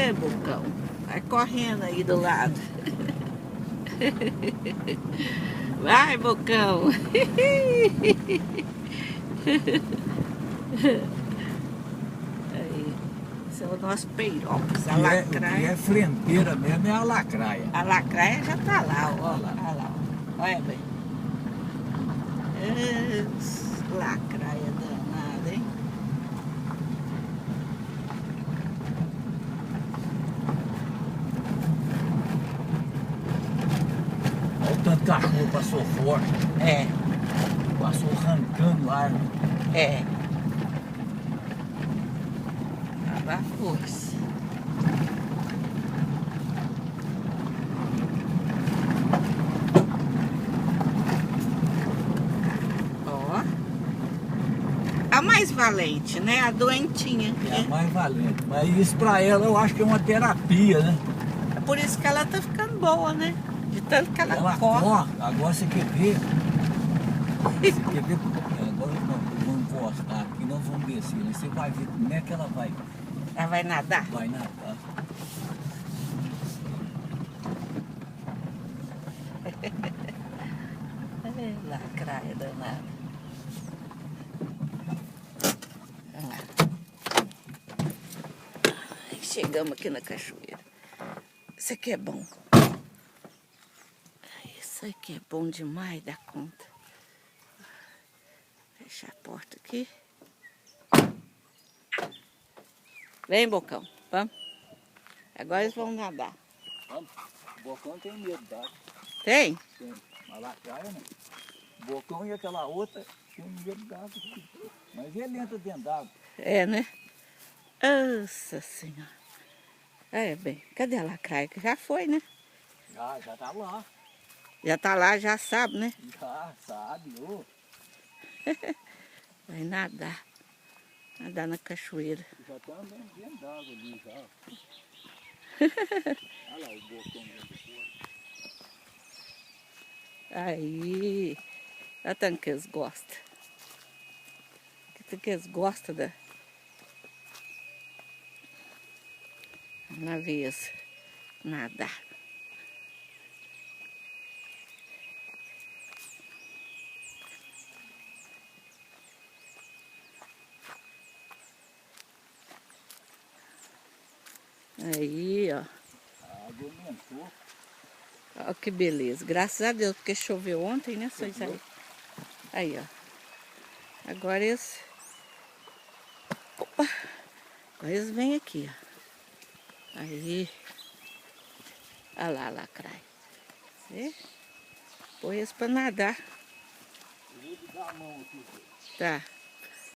Ê, Bocão, vai correndo aí do lado. Vai, Bocão. Aí, esse é o nosso Peirópolis, a lacraia. O que é frenteira mesmo é a lacraia. A lacraia já tá lá, ó. Olha lá. Olha lá, ó. Olha bem. Lacraia danada, hein? Olha o tanto cachorro passou forte. É, Passou arrancando ar. é. Tava força. Ó. A mais valente, né? A doentinha. É a mais valente. Mas isso pra ela eu acho que é uma terapia, né? É por isso que ela tá ficando boa, né? De tanto que ela Ela corre. corre. Agora você quer ver? Você quer ver? Agora nós vamos encostar aqui, nós vamos descer. Né? Você vai ver como é que ela vai. Ela vai nadar. Vai nadar. É, lacraia danada. Olha lá. Ai, chegamos aqui na cachoeira. Isso aqui é bom. Isso aqui é bom demais da conta. Fechar a porta aqui. Vem, Bocão. Vamos. Agora eles vão nadar. Vamos. O Bocão tem medo d'água. Tem? Tem. A lacraia, né? O Bocão e aquela outra tem medo d'água. Mas ele entra dentro d'água. É, né? Nossa Senhora. É, bem. Cadê a lacraia? Que já foi, né? Já tá lá. Já tá lá, já sabe, né? Já sabe, ô. Vai nadar. Nadar na cachoeira. Já tá andando dentro d'água ali já. Olha lá o Bocão dentro do corpo. Aí. Olha tanto que eles gostam. Que eles gostam da... Na vez. Nadar. Aí, ó. A água aumentou. Olha que beleza. Graças a Deus, porque choveu ontem, né, seu Isaí? Aí, ó. Agora eles... Opa! Agora eles vêm aqui, ó. Aí. Olha lá, lacraia. Vê? Põe eles pra nadar. Eu vou te dar a mão aqui. Tá.